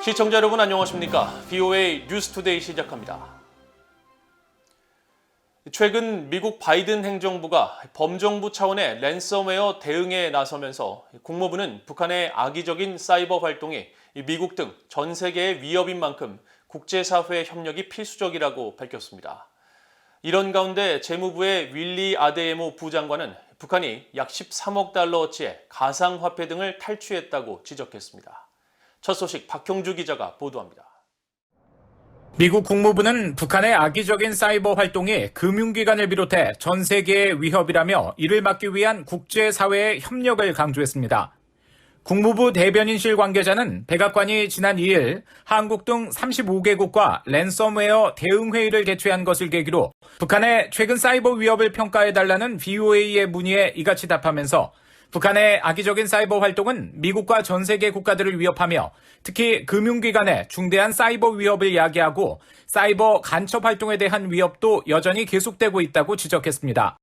시청자 여러분 안녕하십니까? VOA 뉴스투데이 시작합니다. 최근 미국 바이든 행정부가 범정부 차원의 랜섬웨어 대응에 나서면서 국무부는 북한의 악의적인 사이버 활동이 미국 등 전 세계의 위협인 만큼 국제사회의 협력이 필수적이라고 밝혔습니다. 이런 가운데 재무부의 윌리 아데예모 부장관은 북한이 약 13억 달러어치의 가상화폐 등을 탈취했다고 지적했습니다. 첫 소식 박형주 기자가 보도합니다. 미국 국무부는 북한의 악의적인 사이버 활동이 금융기관을 비롯해 전 세계의 위협이라며 이를 막기 위한 국제사회의 협력을 강조했습니다. 국무부 대변인실 관계자는 백악관이 지난 2일 한국 등 35개국과 랜섬웨어 대응회의를 개최한 것을 계기로 북한의 최근 사이버 위협을 평가해달라는 VOA의 문의에 이같이 답하면서 북한의 악의적인 사이버 활동은 미국과 전 세계 국가들을 위협하며 특히 금융기관의 중대한 사이버 위협을 야기하고 사이버 간첩 활동에 대한 위협도 여전히 계속되고 있다고 지적했습니다.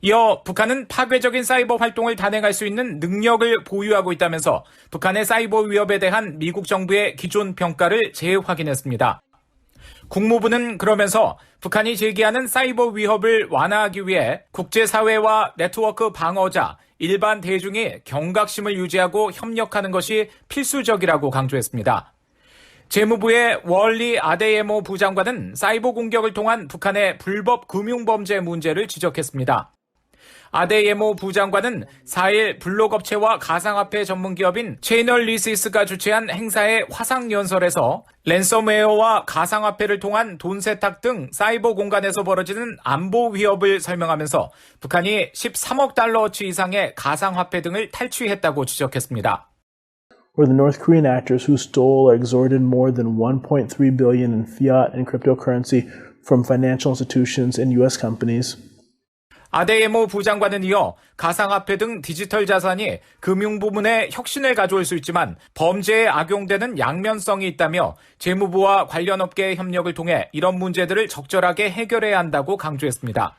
이어 북한은 파괴적인 사이버 활동을 단행할 수 있는 능력을 보유하고 있다면서 북한의 사이버 위협에 대한 미국 정부의 기존 평가를 재확인했습니다. 국무부는 그러면서 북한이 제기하는 사이버 위협을 완화하기 위해 국제사회와 네트워크 방어자, 일반 대중이 경각심을 유지하고 협력하는 것이 필수적이라고 강조했습니다. 재무부의 월리 아데예모 부장관은 사이버 공격을 통한 북한의 불법 금융범죄 문제를 지적했습니다. 아데예모 부장관은 4일 블록업체와 가상화폐 전문기업인 채널리시스가 주최한 행사의 화상연설에서 랜섬웨어와 가상화폐를 통한 돈 세탁 등 사이버 공간에서 벌어지는 안보 위협을 설명하면서 북한이 13억 달러어치 이상의 가상화폐 등을 탈취했다고 지적했습니다. Were the North Korean actors who stole or extorted more than 1.3 billion in fiat and cryptocurrency from financial institutions and U.S. companies. 아데예모 부장관은 이어 가상화폐 등 디지털 자산이 금융 부문에 혁신을 가져올 수 있지만 범죄에 악용되는 양면성이 있다며 재무부와 관련 업계의 협력을 통해 이런 문제들을 적절하게 해결해야 한다고 강조했습니다.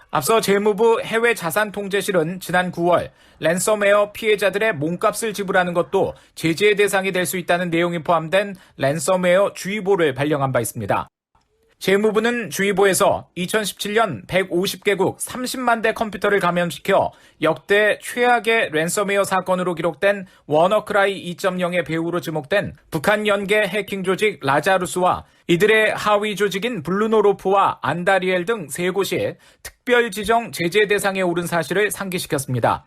앞서 재무부 해외자산통제실은 지난 9월 랜섬웨어 피해자들의 몸값을 지불하는 것도 제재의 대상이 될 수 있다는 내용이 포함된 랜섬웨어 주의보를 발령한 바 있습니다. 재무부는 주의보에서 2017년 150개국 30만 대 컴퓨터를 감염시켜 역대 최악의 랜섬웨어 사건으로 기록된 워너크라이 2.0의 배후로 지목된 북한 연계 해킹 조직 라자루스와 이들의 하위 조직인 블루노로프와 안다리엘 등 3곳이 특별 지정 제재 대상에 오른 사실을 상기시켰습니다.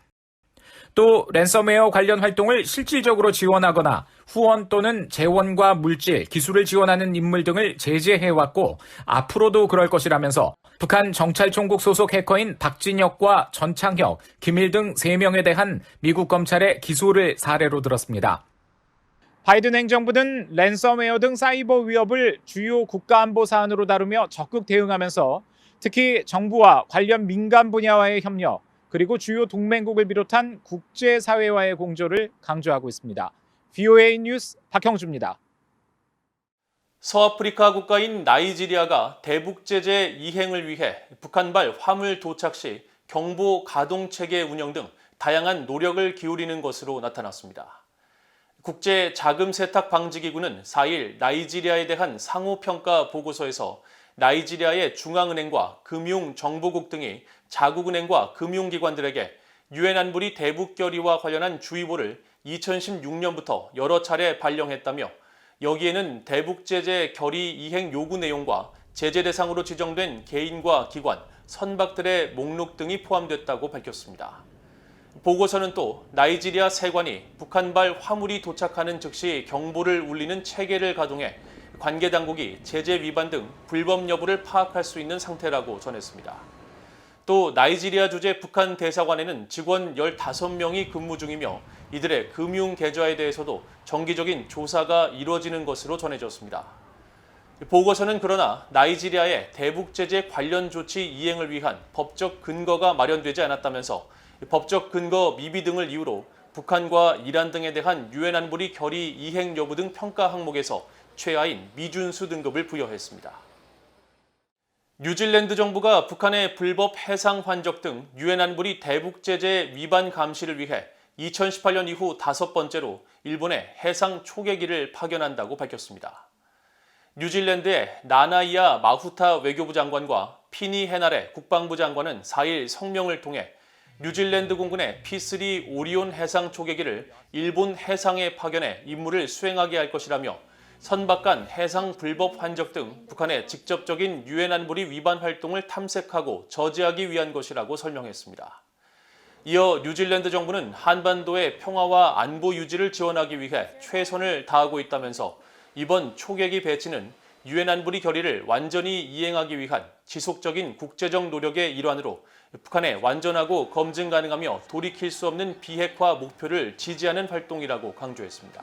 또 랜섬웨어 관련 활동을 실질적으로 지원하거나 후원 또는 재원과 물질, 기술을 지원하는 인물 등을 제재해왔고 앞으로도 그럴 것이라면서 북한 정찰총국 소속 해커인 박진혁과 전창혁, 김일 등 3명에 대한 미국 검찰의 기소를 사례로 들었습니다. 바이든 행정부는 랜섬웨어 등 사이버 위협을 주요 국가안보 사안으로 다루며 적극 대응하면서 특히 정부와 관련 민간 분야와의 협력, 그리고 주요 동맹국을 비롯한 국제사회와의 공조를 강조하고 있습니다. VOA 뉴스 박형주입니다. 서아프리카 국가인 나이지리아가 대북 제재 이행을 위해 북한발 화물 도착 시 경보 가동 체계 운영 등 다양한 노력을 기울이는 것으로 나타났습니다. 국제 자금 세탁 방지 기구는 4일 나이지리아에 대한 상호 평가 보고서에서 나이지리아의 중앙은행과 금융정보국 등이 자국은행과 금융기관들에게 유엔 안보리 대북 결의와 관련한 주의보를 2016년부터 여러 차례 발령했다며 여기에는 대북 제재 결의 이행 요구 내용과 제재 대상으로 지정된 개인과 기관, 선박들의 목록 등이 포함됐다고 밝혔습니다. 보고서는 또 나이지리아 세관이 북한발 화물이 도착하는 즉시 경보를 울리는 체계를 가동해 관계 당국이 제재 위반 등 불법 여부를 파악할 수 있는 상태라고 전했습니다. 또 나이지리아 주재 북한 대사관에는 직원 15명이 근무 중이며 이들의 금융 계좌에 대해서도 정기적인 조사가 이루어지는 것으로 전해졌습니다. 보고서는 그러나 나이지리아의 대북 제재 관련 조치 이행을 위한 법적 근거가 마련되지 않았다면서 법적 근거 미비 등을 이유로 북한과 이란 등에 대한 유엔 안보리 결의 이행 여부 등 평가 항목에서 최하인 미준수 등급을 부여했습니다. 뉴질랜드 정부가 북한의 불법 해상 환적 등 유엔 안보리 대북 제재 위반 감시를 위해 2018년 이후 5번째로 일본에 해상 초계기를 파견한다고 밝혔습니다. 뉴질랜드의 나나이아 마후타 외교부 장관과 피니 헤나레 국방부 장관은 4일 성명을 통해 뉴질랜드 공군의 P3 오리온 해상 초계기를 일본 해상에 파견해 임무를 수행하게 할 것이라며 선박 간 해상 불법 환적 등 북한의 직접적인 유엔 안보리 위반 활동을 탐색하고 저지하기 위한 것이라고 설명했습니다. 이어 뉴질랜드 정부는 한반도의 평화와 안보 유지를 지원하기 위해 최선을 다하고 있다면서 이번 초계기 배치는 유엔 안보리 결의를 완전히 이행하기 위한 지속적인 국제적 노력의 일환으로 북한의 완전하고 검증 가능하며 돌이킬 수 없는 비핵화 목표를 지지하는 활동이라고 강조했습니다.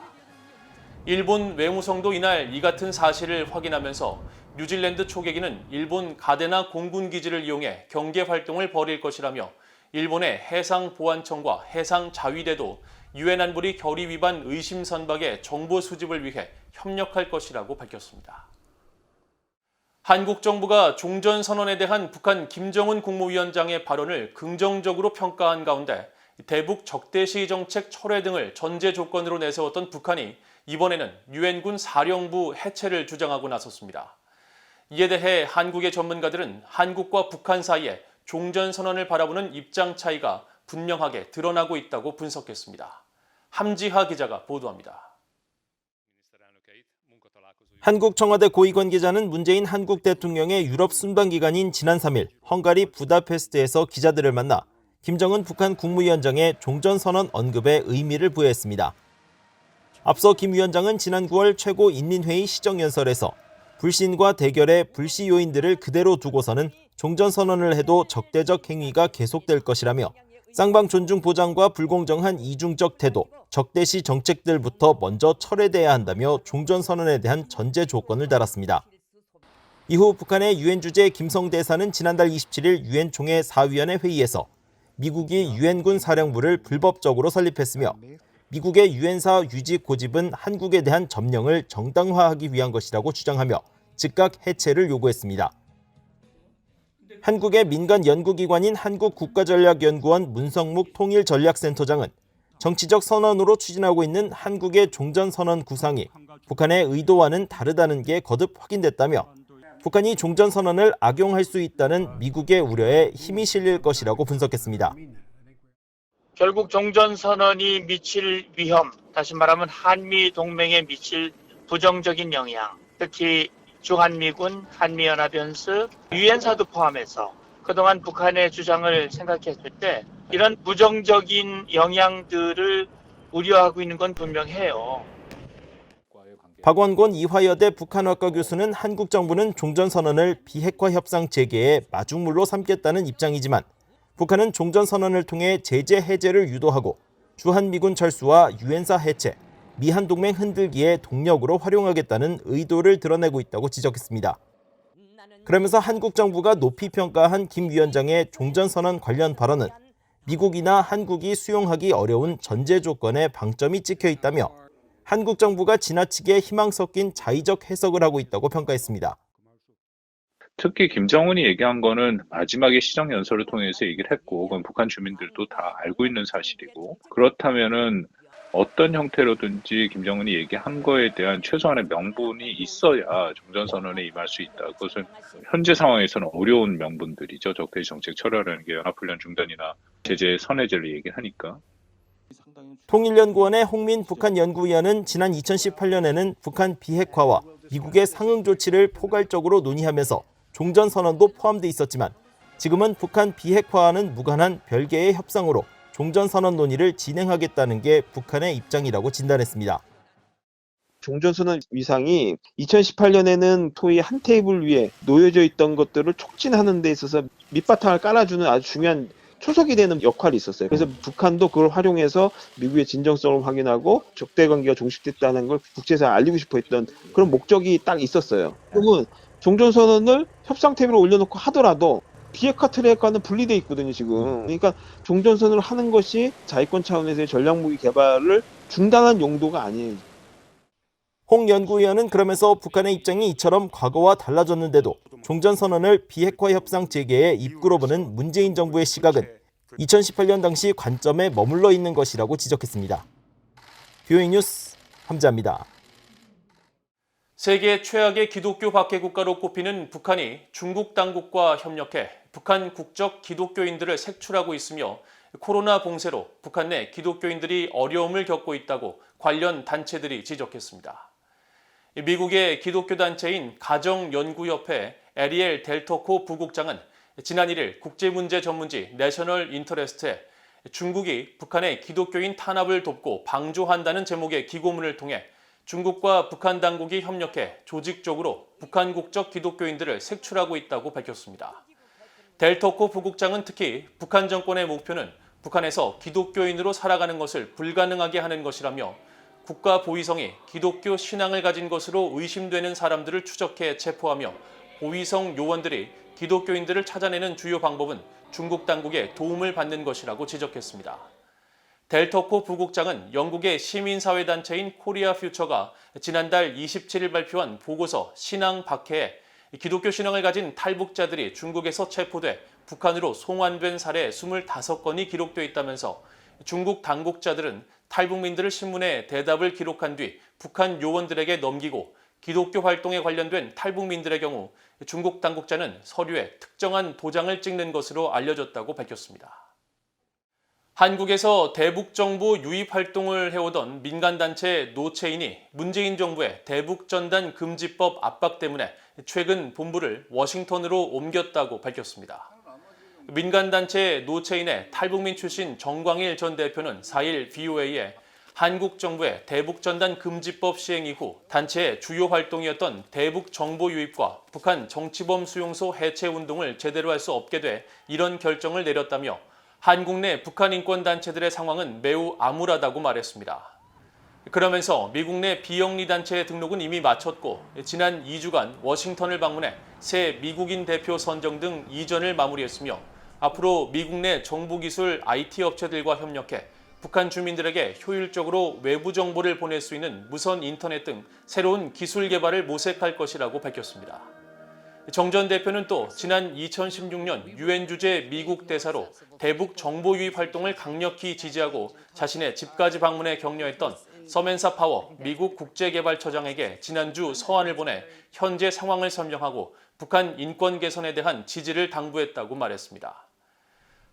일본 외무성도 이날 이 같은 사실을 확인하면서 뉴질랜드 초계기는 일본 가데나 공군기지를 이용해 경계 활동을 벌일 것이라며 일본의 해상보안청과 해상자위대도 유엔 안보리 결의 위반 의심 선박의 정보 수집을 위해 협력할 것이라고 밝혔습니다. 한국 정부가 종전선언에 대한 북한 김정은 국무위원장의 발언을 긍정적으로 평가한 가운데 대북 적대시 정책 철회 등을 전제 조건으로 내세웠던 북한이 이번에는 유엔군 사령부 해체를 주장하고 나섰습니다. 이에 대해 한국의 전문가들은 한국과 북한 사이에 종전선언을 바라보는 입장 차이가 분명하게 드러나고 있다고 분석했습니다. 함지하 기자가 보도합니다. 한국 청와대 고위 관계자는 문재인 한국 대통령의 유럽 순방 기간인 지난 3일 헝가리 부다페스트에서 기자들을 만나 김정은 북한 국무위원장의 종전선언 언급에 의미를 부여했습니다. 앞서 김 위원장은 지난 9월 최고인민회의 시정연설에서 불신과 대결의 불씨 요인들을 그대로 두고서는 종전선언을 해도 적대적 행위가 계속될 것이라며 쌍방 존중 보장과 불공정한 이중적 태도, 적대시 정책들부터 먼저 철회돼야 한다며 종전선언에 대한 전제 조건을 달았습니다. 이후 북한의 유엔 주재 김성 대사는 지난달 27일 유엔 총회 사위원회 회의에서 미국이 유엔군 사령부를 불법적으로 설립했으며 미국의 유엔사 유지 고집은 한국에 대한 점령을 정당화하기 위한 것이라고 주장하며 즉각 해체를 요구했습니다. 한국의 민간 연구기관인 한국국가전략연구원 문성묵 통일전략센터장은 정치적 선언으로 추진하고 있는 한국의 종전선언 구상이 북한의 의도와는 다르다는 게 거듭 확인됐다며 북한이 종전선언을 악용할 수 있다는 미국의 우려에 힘이 실릴 것이라고 분석했습니다. 결국 종전선언이 미칠 위험, 다시 말하면 한미동맹에 미칠 부정적인 영향, 특히 주한미군, 한미연합연습, 유엔사도 포함해서 그동안 북한의 주장을 생각했을 때 이런 부정적인 영향들을 우려하고 있는 건 분명해요. 박원곤 이화여대 북한학과 교수는 한국 정부는 종전선언을 비핵화 협상 재개의 마중물로 삼겠다는 입장이지만 북한은 종전선언을 통해 제재 해제를 유도하고 주한미군 철수와 유엔사 해체, 미한동맹 흔들기에 동력으로 활용하겠다는 의도를 드러내고 있다고 지적했습니다. 그러면서 한국 정부가 높이 평가한 김 위원장의 종전선언 관련 발언은 미국이나 한국이 수용하기 어려운 전제 조건에 방점이 찍혀 있다며 한국 정부가 지나치게 희망 섞인 자의적 해석을 하고 있다고 평가했습니다. 특히 김정은이 얘기한 거는 마지막에 시정연설을 통해서 얘기를 했고 그건 북한 주민들도 다 알고 있는 사실이고 그렇다면은 어떤 형태로든지 김정은이 얘기한 거에 대한 최소한의 명분이 있어야 종전선언에 임할 수 있다. 그것은 현재 상황에서는 어려운 명분들이죠. 적대시 정책 철회라는 게 연합훈련 중단이나 제재 선해제를 얘기하니까. 통일연구원의 홍민 북한 연구위원은 지난 2018년에는 북한 비핵화와 미국의 상응 조치를 포괄적으로 논의하면서 종전선언도 포함돼 있었지만 지금은 북한 비핵화와는 무관한 별개의 협상으로 종전선언 논의를 진행하겠다는 게 북한의 입장이라고 진단했습니다. 종전선언 위상이 2018년에는 소위 한 테이블 위에 놓여져 있던 것들을 촉진하는 데 있어서 밑바탕을 깔아주는 아주 중요한 초석이 되는 역할이 있었어요. 그래서 북한도 그걸 활용해서 미국의 진정성을 확인하고 적대관계가 종식됐다는 걸 국제사회에 알리고 싶어 했던 그런 목적이 딱 있었어요. 그러면 종전선언을 협상 테이블에 올려놓고 하더라도 비핵화 트랙과는 분리되어 있거든요, 지금. 그러니까 종전선언을 하는 것이 자위권 차원에서의 전략무기 개발을 중단한 용도가 아니에요. 홍 연구위원은 그러면서 북한의 입장이 이처럼 과거와 달라졌는데도 종전선언을 비핵화 협상 재개에 입구로 보는 문재인 정부의 시각은 2018년 당시 관점에 머물러 있는 것이라고 지적했습니다. BOA 뉴스 함지아입니다. 세계 최악의 기독교 박해 국가로 꼽히는 북한이 중국 당국과 협력해 북한 국적 기독교인들을 색출하고 있으며 코로나 봉쇄로 북한 내 기독교인들이 어려움을 겪고 있다고 관련 단체들이 지적했습니다. 미국의 기독교 단체인 가정연구협회 에리엘 델토코 부국장은 지난 1일 국제문제 전문지 내셔널 인터레스트에 중국이 북한의 기독교인 탄압을 돕고 방조한다는 제목의 기고문을 통해 중국과 북한 당국이 협력해 조직적으로 북한 국적 기독교인들을 색출하고 있다고 밝혔습니다. 델토코 부국장은 특히 북한 정권의 목표는 북한에서 기독교인으로 살아가는 것을 불가능하게 하는 것이라며 국가 보위성이 기독교 신앙을 가진 것으로 의심되는 사람들을 추적해 체포하며 보위성 요원들이 기독교인들을 찾아내는 주요 방법은 중국 당국의 도움을 받는 것이라고 지적했습니다. 델토코 부국장은 영국의 시민사회단체인 코리아 퓨처가 지난달 27일 발표한 보고서 신앙 박해에 기독교 신앙을 가진 탈북자들이 중국에서 체포돼 북한으로 송환된 사례 25건이 기록돼 있다면서 중국 당국자들은 탈북민들을 신문에 대답을 기록한 뒤 북한 요원들에게 넘기고 기독교 활동에 관련된 탈북민들의 경우 중국 당국자는 서류에 특정한 도장을 찍는 것으로 알려졌다고 밝혔습니다. 한국에서 대북 정보 유입 활동을 해오던 민간단체 노체인이 문재인 정부의 대북 전단 금지법 압박 때문에 최근 본부를 워싱턴으로 옮겼다고 밝혔습니다. 민간단체 노체인의 탈북민 출신 정광일 전 대표는 4일 BOA에 한국 정부의 대북 전단 금지법 시행 이후 단체의 주요 활동이었던 대북 정보 유입과 북한 정치범 수용소 해체 운동을 제대로 할 수 없게 돼 이런 결정을 내렸다며 한국 내 북한 인권단체들의 상황은 매우 암울하다고 말했습니다. 그러면서 미국 내 비영리 단체의 등록은 이미 마쳤고 지난 2주간 워싱턴을 방문해 새 미국인 대표 선정 등 이전을 마무리했으며 앞으로 미국 내 정보기술 IT 업체들과 협력해 북한 주민들에게 효율적으로 외부 정보를 보낼 수 있는 무선 인터넷 등 새로운 기술 개발을 모색할 것이라고 밝혔습니다. 정 전 대표는 또 지난 2016년 유엔 주재 미국 대사로 대북 정보 유입 활동을 강력히 지지하고 자신의 집까지 방문해 격려했던 서멘사 파워 미국 국제개발처장에게 지난주 서한을 보내 현재 상황을 설명하고 북한 인권 개선에 대한 지지를 당부했다고 말했습니다.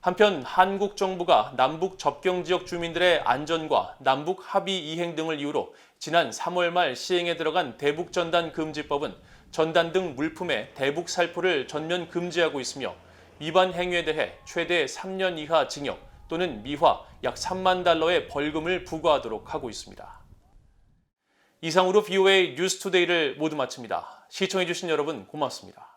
한편 한국 정부가 남북 접경 지역 주민들의 안전과 남북 합의 이행 등을 이유로 지난 3월 말 시행에 들어간 대북 전단 금지법은 전단 등 물품의 대북 살포를 전면 금지하고 있으며 위반 행위에 대해 최대 3년 이하 징역 또는 미화 약 3만 달러의 벌금을 부과하도록 하고 있습니다. 이상으로 BOA 뉴스투데이를 모두 마칩니다. 시청해주신 여러분 고맙습니다.